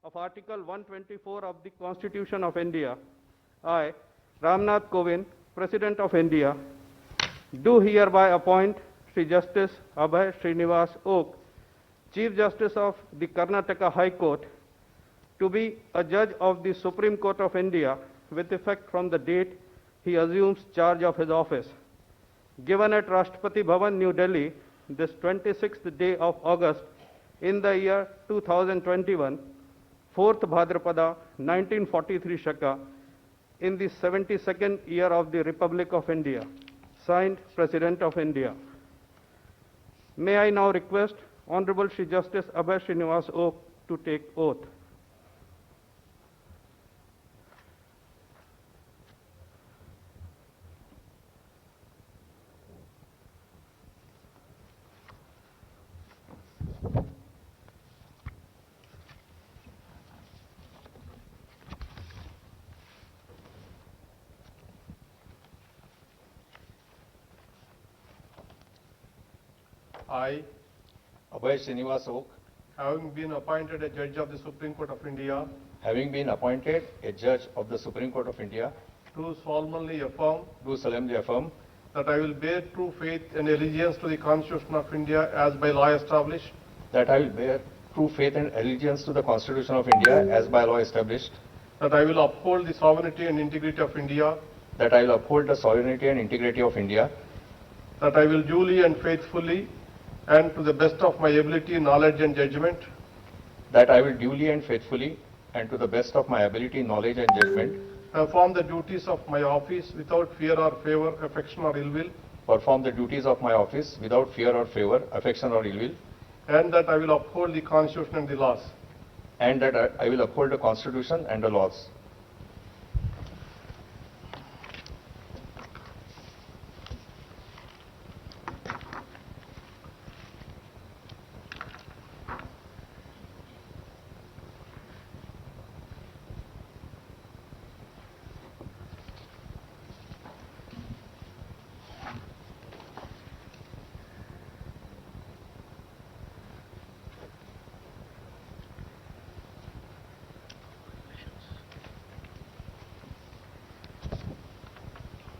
of Article 124 of the Constitution of India, I, Ramnath Kovind, President of India, do hereby appoint Sri Justice Abhay Srinivas Oak, Chief Justice of the Karnataka High Court, to be a judge of the Supreme Court of India with effect from the date he assumes charge of his office. Given at Rashtrapati Bhavan, New Delhi, this 26th day of August in the year 2021, 4th Bhadrapada 1943 Shaka, in the 72nd year of the Republic of India. Signed, President of India. May I now request Honorable Shri Justice Abhay Srinivas Oak to take oath. I, Abhay Srinivas Oak, having been appointed a judge of the Supreme Court of India, having been appointed a judge of the Supreme Court of India, do solemnly affirm that I will bear true faith and allegiance to the Constitution of India as by law established, that I will bear true faith and allegiance to the Constitution of India as by law established, that I will uphold the sovereignty and integrity of India, that I will uphold the sovereignty and integrity of India, that I will duly and faithfully and to the best of my ability, knowledge and judgment, that I will duly and faithfully and to the best of my ability, knowledge and judgment perform the duties of my office without fear or favor, affection or ill will, perform the duties of my office without fear or favor, affection or ill will, and that I will uphold the Constitution and the laws. and that I will uphold the Constitution and the laws.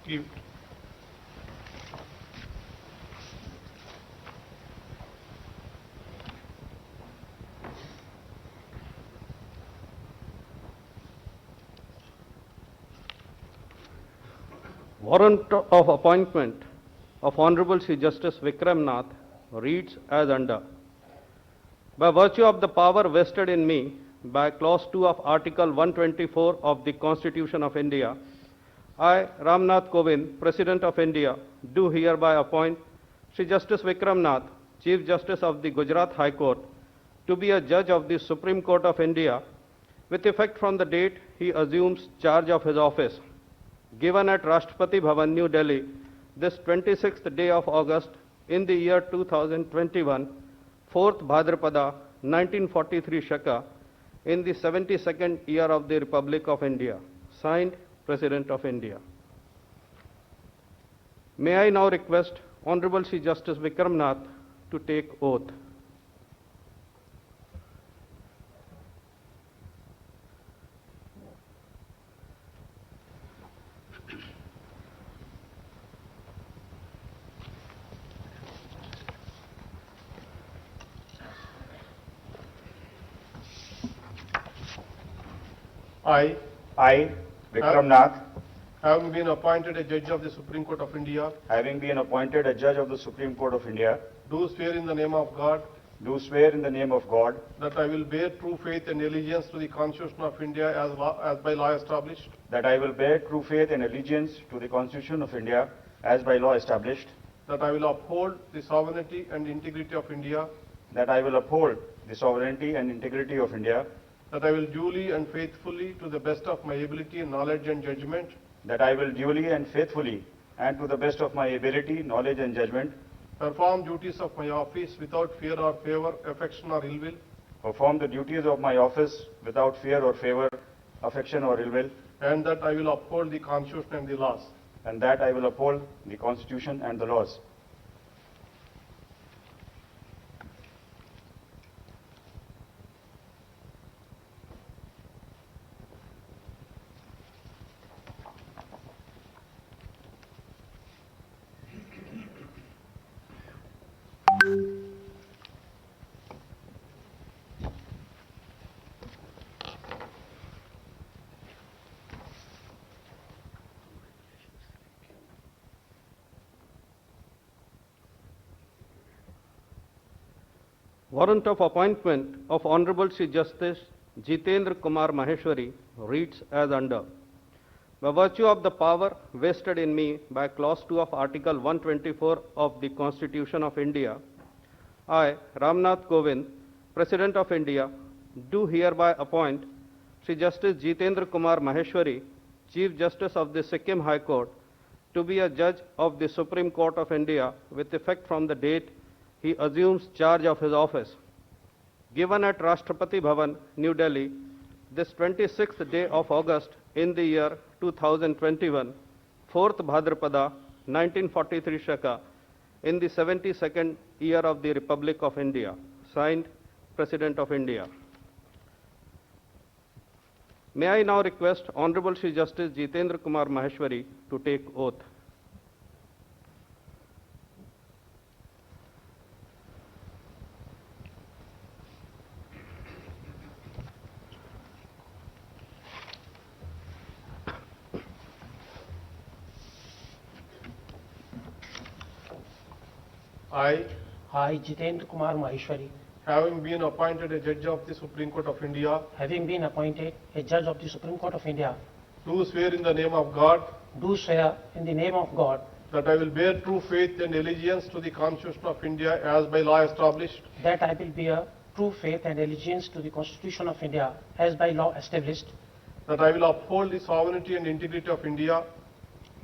Give. Warrant of appointment of Honorable Sri Justice Vikram Nath reads as under. By virtue of the power vested in me by Clause 2 of Article 124 of the Constitution of India, I, Ramnath Kovind, President of India, do hereby appoint Sri Justice Vikram Nath, Chief Justice of the Gujarat High Court, to be a judge of the Supreme Court of India with effect from the date he assumes charge of his office. Given at Rashtrapati Bhavan, New Delhi, this 26th day of August in the year 2021, 4th Bhadrapada 1943 Shaka, in the 72nd year of the Republic of India. Signed, President of India. May I now request Honorable Sri Justice Vikram Nath to take oath. I, Vikram Nath, having been appointed a judge of the Supreme Court of India, having been appointed a judge of the Supreme Court of India, do swear in the name of God do swear in the name of God that I will bear true faith and allegiance to the Constitution of India as by law established, that I will bear true faith and allegiance to the Constitution of India as by law established, that I will uphold the sovereignty and integrity of India, that I will uphold the sovereignty and integrity of India, that I will duly and faithfully, to the best of my ability, knowledge and judgment, that I will duly and faithfully and to the best of my ability, knowledge and judgment perform duties of my office without fear or favor, affection or ill will, perform the duties of my office without fear or favor, affection or ill will, and that I will uphold the Constitution and the laws. and that I will uphold the Constitution and the laws. Warrant of appointment of Honorable Sri Justice Jitendra Kumar Maheshwari reads as under. By virtue of the power vested in me by Clause 2 of Article 124 of the Constitution of India, I, Ramnath Kovind, President of India, do hereby appoint Sri Justice Jitendra Kumar Maheshwari, Chief Justice of the Sikkim High Court, to be a judge of the Supreme Court of India with effect from the date he assumes charge of his office. Given at Rashtrapati Bhavan, New Delhi, this 26th day of August in the year 2021, 4th Bhadrapada, 1943 Shaka, in the 72nd year of the Republic of India. Signed, President of India. May I now request Honorable Sri Justice Jitendra Kumar Maheshwari to take oath. I, Jitendra Kumar Maheshwari, having been appointed a judge of the Supreme Court of India, having been appointed a judge of the Supreme Court of India, do swear in the name of God do swear in the name of God that I will bear true faith and allegiance to the Constitution of India as by law established, that I will bear true faith and allegiance to the Constitution of India as by law established, that I will uphold the sovereignty and integrity of India,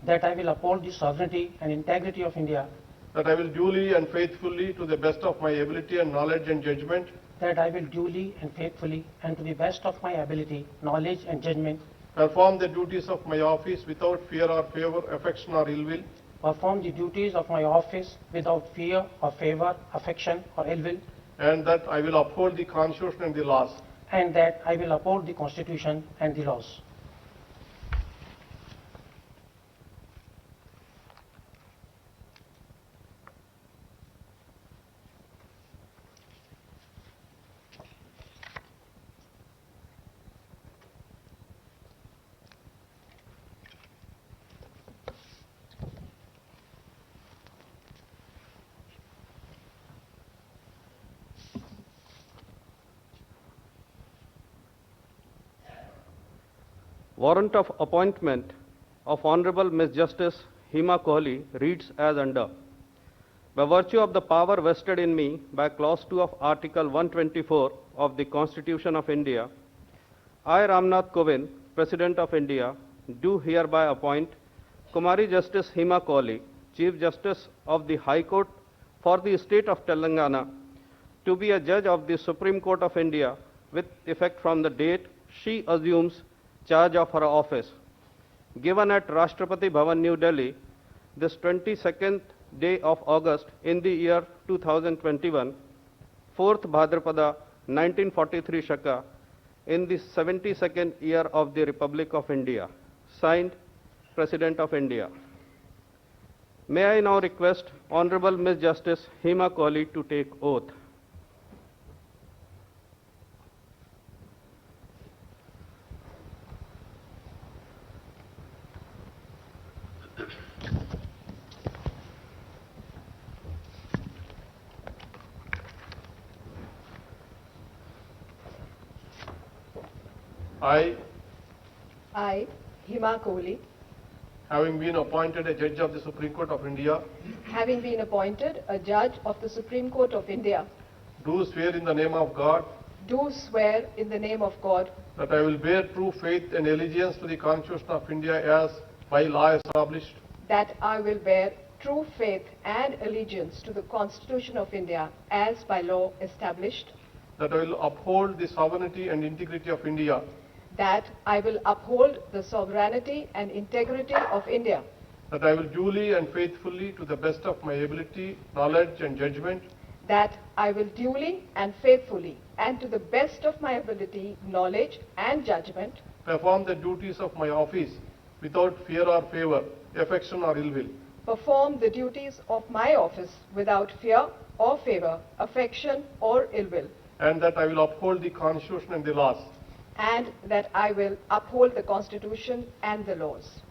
that I will uphold the sovereignty and integrity of India, that I will duly and faithfully, to the best of my ability and knowledge and judgment, that I will duly and faithfully and to the best of my ability, knowledge and judgment, perform the duties of my office without fear or favor, affection or ill will, perform the duties of my office without fear or favor, affection or ill will, and that I will uphold the Constitution and the laws. and that I will uphold the Constitution and the laws. Warrant of appointment of Honorable Ms. Justice Hema Kohli reads as under. By virtue of the power vested in me by Clause 2 of Article 124 of the Constitution of India, I, Ramnath Kovind, President of India, do hereby appoint Kumari Justice Hema Kohli, Chief Justice of the High Court for the State of Telangana, to be a judge of the Supreme Court of India with effect from the date she assumes charge of her office. Given at Rashtrapati Bhavan, New Delhi, this 22nd day of August in the year 2021, 4th Bhadrapada, 1943 Shaka, in the 72nd year of the Republic of India. Signed, President of India. May I now request Honorable Ms. Justice Hema Kohli to take oath. I, Hema Kohli, Having been appointed a judge of the Supreme Court of India, having been appointed a judge of the Supreme Court of India, do swear in the name of God do swear in the name of God that I will bear true faith and allegiance to the Constitution of India as by law established, that I will bear true faith and allegiance to the Constitution of India as by law established, that I will uphold the sovereignty and integrity of India, that I will uphold the sovereignty and integrity of India, that I will duly and faithfully, to the best of my ability, knowledge and judgment, that I will duly and faithfully and to the best of my ability, knowledge and judgment, perform the duties of my office without fear or favor, affection or ill will, perform the duties of my office without fear or favor, affection or ill will, and that I will uphold the Constitution and the laws. and that I will uphold the Constitution and the laws.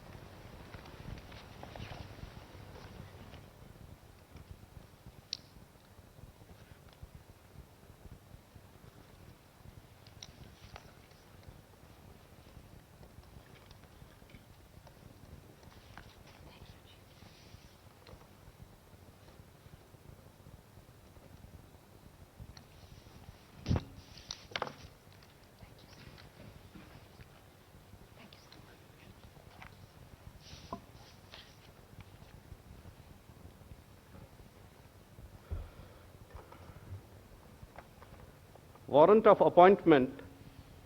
Warrant of appointment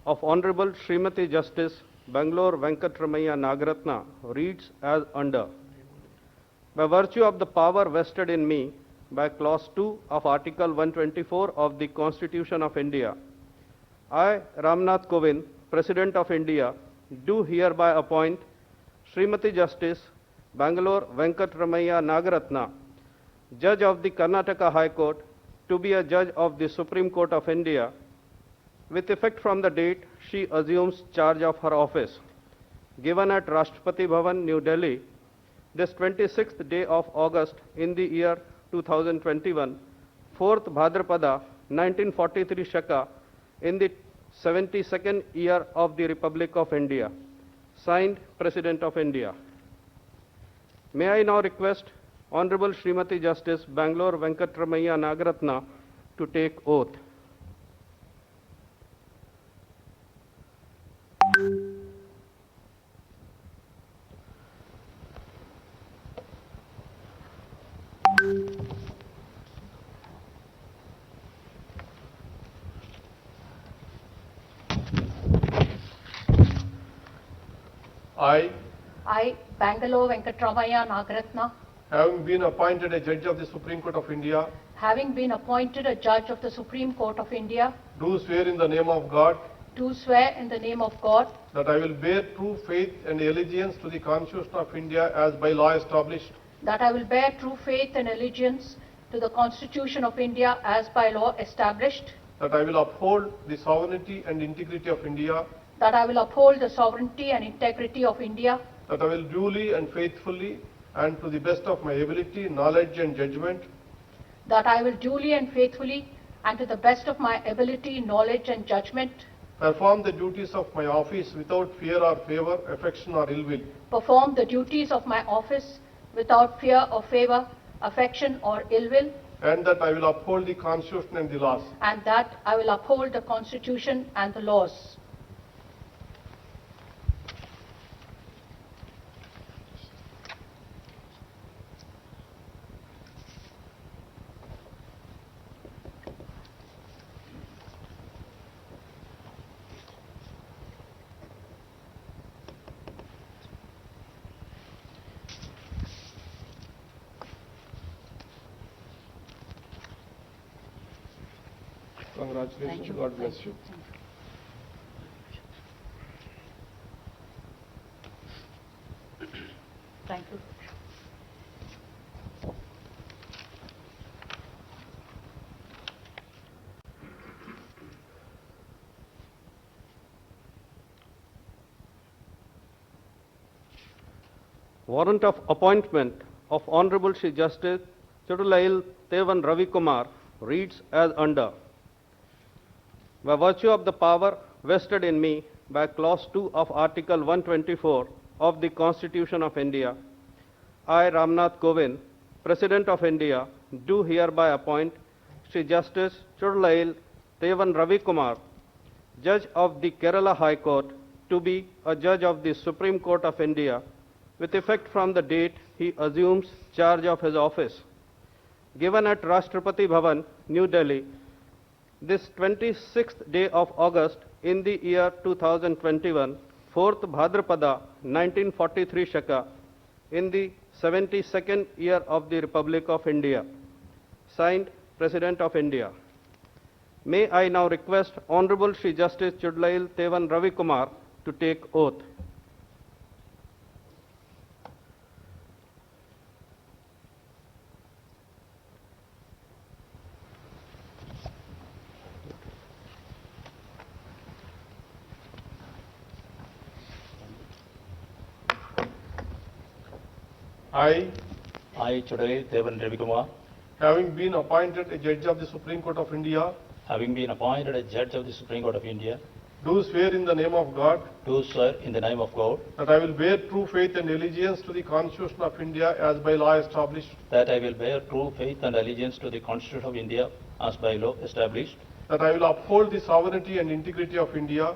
of Honorable Srimati Justice Bangalore Venkatramaya Nagaratna reads as under. By virtue of the power vested in me by Clause 2 of Article 124 of the Constitution of India, I, Ramnath Kovind, President of India, do hereby appoint Srimati Justice Bangalore Venkatramaya Nagaratna, Judge of the Karnataka High Court, to be a Judge of the Supreme Court of India, with effect from the date she assumes charge of her office, given at Rashtrapati Bhavan, New Delhi, this 26th day of August in the year 2021, 4th Bhadrapada, 1943 Shaka, in the 72nd year of the Republic of India. Signed, President of India. May I now request Honorable Srimati Justice Bangalore Venkatramaya Nagaratna to take oath. I, Bangalore Venkatramaya Nagaratna, having been appointed a Judge of the Supreme Court of India, having been appointed a Judge of the Supreme Court of India, do swear in the name of God do swear in the name of God that I will bear true faith and allegiance to the Constitution of India as by law established, that I will bear true faith and allegiance to the Constitution of India as by law established, that I will uphold the sovereignty and integrity of India, that I will uphold the sovereignty and integrity of India, that I will duly and faithfully and to the best of my ability, knowledge and judgment that I will duly and faithfully and to the best of my ability, knowledge and judgment perform the duties of my office without fear or favor, affection or ill will, perform the duties of my office without fear or favor, affection or ill will, and that I will uphold the Constitution and the laws. and that I will uphold the Constitution and the laws. Congratulations. God bless you. Thank you. Warrant of appointment of Honorable Shri Justice Chudulail Tevan Ravi Kumar reads as under. By virtue of the power vested in me by Clause 2 of Article 124 of the Constitution of India, I, Ramnath Kovind, President of India, do hereby appoint Shri Justice Chudulail Tevan Ravi Kumar, Judge of the Kerala High Court, to be a Judge of the Supreme Court of India, with effect from the date he assumes charge of his office, given at Rashtrapati Bhavan, New Delhi, this 26th day of August in the year 2021, 4th Bhadrapada, 1943 Shaka, in the 72nd year of the Republic of India. Signed, President of India. May I now request Honorable Shri Justice Chudulail Tevan Ravi Kumar to take oath. I, Chudulail Tevan Ravi Kumar, having been appointed a Judge of the Supreme Court of India, having been appointed a Judge of the Supreme Court of India, do swear in the name of God do swear in the name of God that I will bear true faith and allegiance to the Constitution of India as by law established, that I will bear true faith and allegiance to the Constitution of India as by law established, that I will uphold the sovereignty and integrity of India,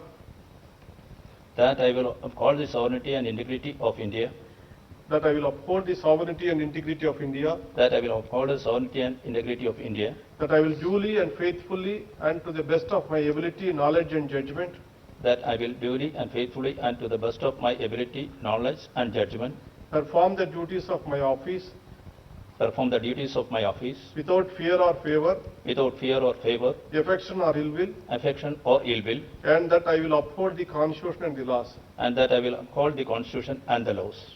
that I will uphold the sovereignty and integrity of India, that I will uphold the sovereignty and integrity of India, that I will uphold the sovereignty and integrity of India, that I will duly and faithfully and to the best of my ability, knowledge and judgment that I will duly and faithfully and to the best of my ability, knowledge and judgment perform the duties of my office perform the duties of my office without fear or favor, without fear or favor, affection or ill will, affection or ill will, and that I will uphold the Constitution and the laws. and that I will uphold the Constitution and the laws.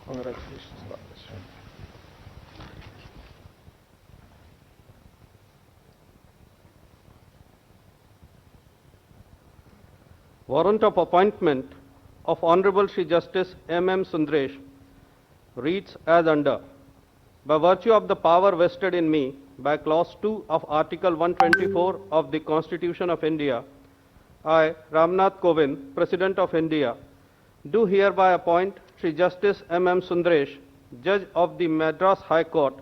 Congratulations, Rajesh. Warrant of appointment of Honorable Shri Justice M.M. Sundaresh reads as under. By virtue of the power vested in me by Clause 2 of Article 124 of the Constitution of India, I, Ramnath Kovind, President of India, do hereby appoint Shri Justice M.M. Sundaresh, Judge of the Madras High Court,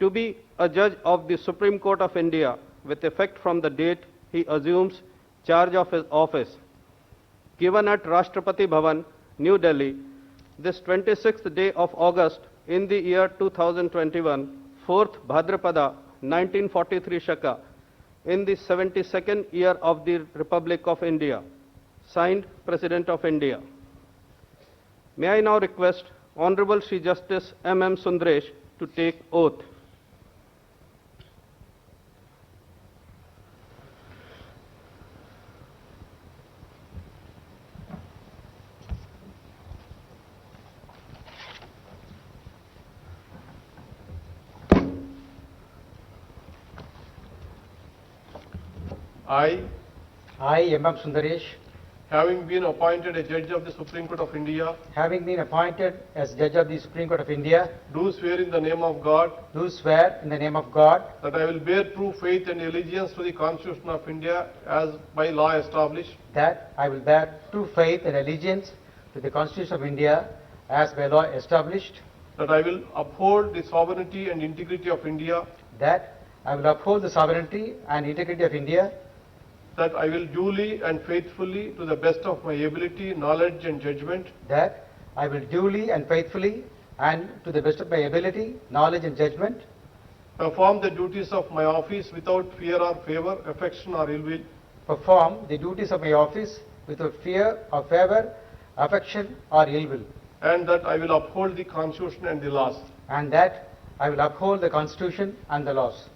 to be a Judge of the Supreme Court of India with effect from the date he assumes charge of his office. Given at Rashtrapati Bhavan, New Delhi, this 26th day of August in the year 2021, 4th Bhadrapada, 1943 Shaka, in the 72nd year of the Republic of India. Signed, President of India. May I now request Honorable Shri Justice M.M. Sundaresh to take oath. I, M.M. Sundaresh, having been appointed a Judge of the Supreme Court of India, having been appointed as Judge of the Supreme Court of India, do swear in the name of God do swear in the name of God that I will bear true faith and allegiance to the Constitution of India as by law established, that I will bear true faith and allegiance to the Constitution of India as by law established, that I will uphold the sovereignty and integrity of India, that I will uphold the sovereignty and integrity of India, that I will duly and faithfully, to the best of my ability, knowledge and judgment, that I will duly and faithfully and to the best of my ability, knowledge and judgment, perform the duties of my office without fear or favor, affection or ill will, perform the duties of my office without fear or favor, affection or ill will, and that I will uphold the Constitution and the laws. and that I will uphold the Constitution and the laws.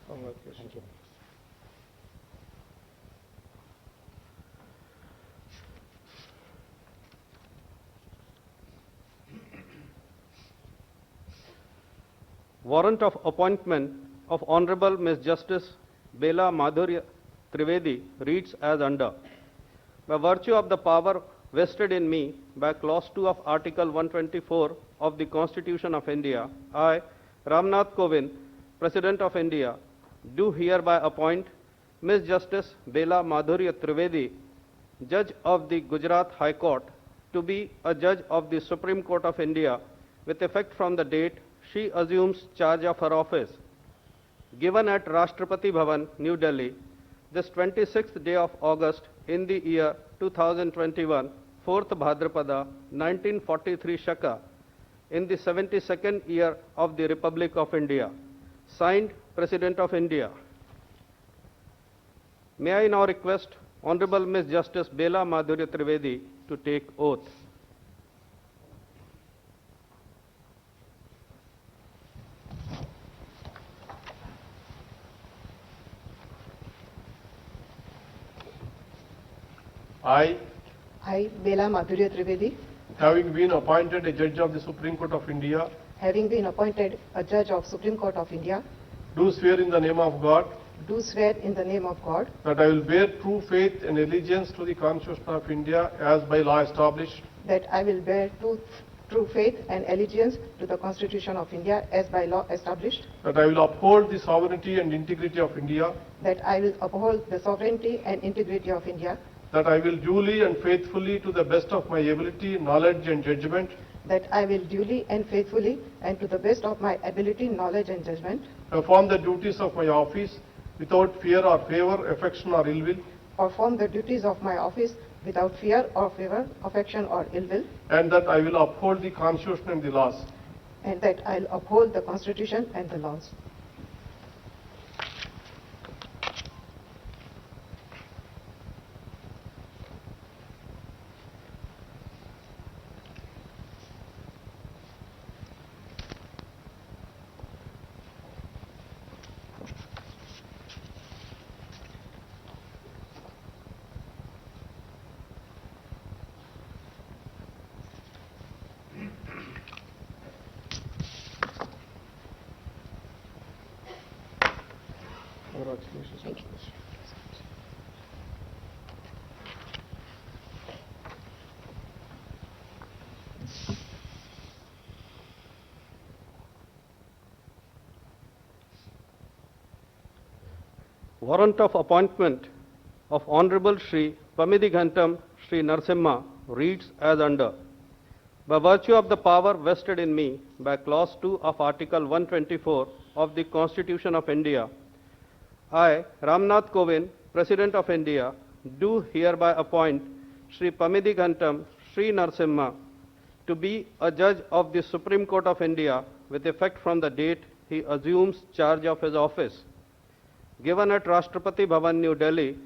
Congratulations. Warrant of appointment of Honorable Ms. Justice Bela Madhurya Trivedi reads as under. By virtue of the power vested in me by Clause 2 of Article 124 of the Constitution of India, I, Ramnath Kovind, President of India, do hereby appoint Ms. Justice Bela Madhurya Trivedi, Judge of the Gujarat High Court, to be a Judge of the Supreme Court of India with effect from the date she assumes charge of her office. Given at Rashtrapati Bhavan, New Delhi, this 26th day of August in the year 2021, 4th Bhadrapada, 1943 Shaka, in the 72nd year of the Republic of India. Signed, President of India. May I now request Honorable Ms. Justice Bela Madhurya Trivedi to take oath. I, I, Bela Madhurya Trivedi, having been appointed a judge of the Supreme Court of India, having been appointed a judge of Supreme Court of India, do swear in the name of God do swear in the name of God that I will bear true faith and allegiance to the Constitution of India as by law established, that I will bear true faith and allegiance to the Constitution of India as by law established, that I will uphold the sovereignty and integrity of India, that I will uphold the sovereignty and integrity of India, that I will duly and faithfully, to the best of my ability, knowledge and judgment, that I will duly and faithfully and to the best of my ability, knowledge and judgment perform the duties of my office without fear or favor, affection or ill will, perform the duties of my office without fear or favor, affection or ill will, and that I will uphold the Constitution and the laws. and that I will uphold the Constitution and the laws. Warrant of appointment of Honorable Shri Pamidhi Shri Narasimha reads as under. By virtue of the power vested in me by Clause 2 of Article 124 of the Constitution of India, I, Ramnath Kovind, President of India, do hereby appoint Shri Pamidhi Shri Narasimha to be a judge of the Supreme Court of India with effect from the date he assumes charge of his office. Given at Rashtrapati Bhavan, New Delhi,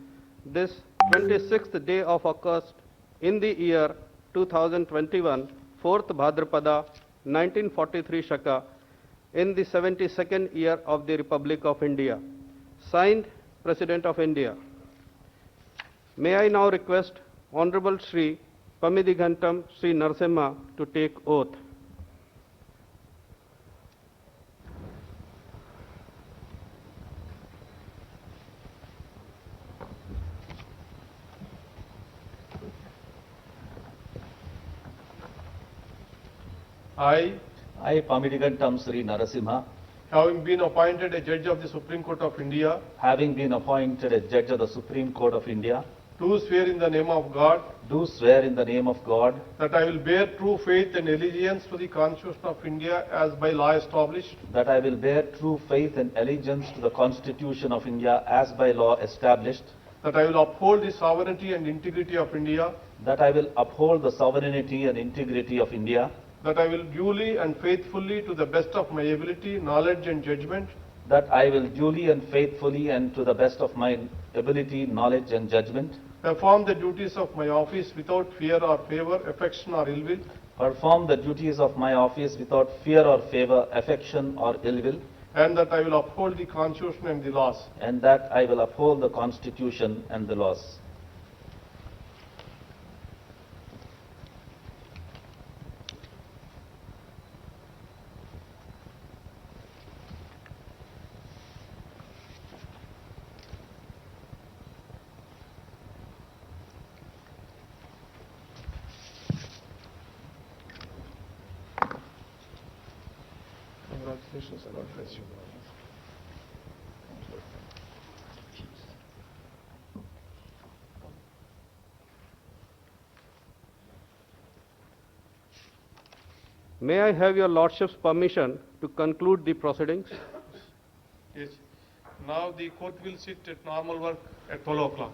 this 26th day of August in the year 2021, 4th Bhadrapada, 1943 Shaka, in the 72nd year of the Republic of India. Signed, President of India. May I now request Honorable Shri Pamidhi Shri Narasimha to take oath. I, Pamidhi Sri Narasimha, having been appointed a judge of the Supreme Court of India, having been appointed a judge of the Supreme Court of India, do swear in the name of God do swear in the name of God that I will bear true faith and allegiance to the Constitution of India as by law established, that I will bear true faith and allegiance to the Constitution of India as by law established, that I will uphold the sovereignty and integrity of India, that I will uphold the sovereignty and integrity of India, that I will duly and faithfully, to the best of my ability, knowledge and judgment, that I will duly and faithfully and to the best of my ability, knowledge and judgment, perform the duties of my office without fear or favor, affection or ill will, perform the duties of my office without fear or favor, affection or ill will, and that I will uphold the Constitution and the laws. and that I will uphold the Constitution and the laws. Congratulations and God bless you. May I have your Lordship's permission to conclude the proceedings? Yes. Now the court will sit at normal work at 12 o'clock.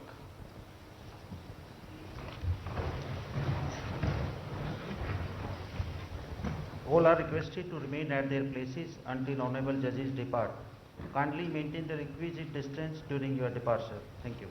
All are requested to remain at their places until honorable judges depart. Kindly maintain the requisite distance during your departure. Thank you.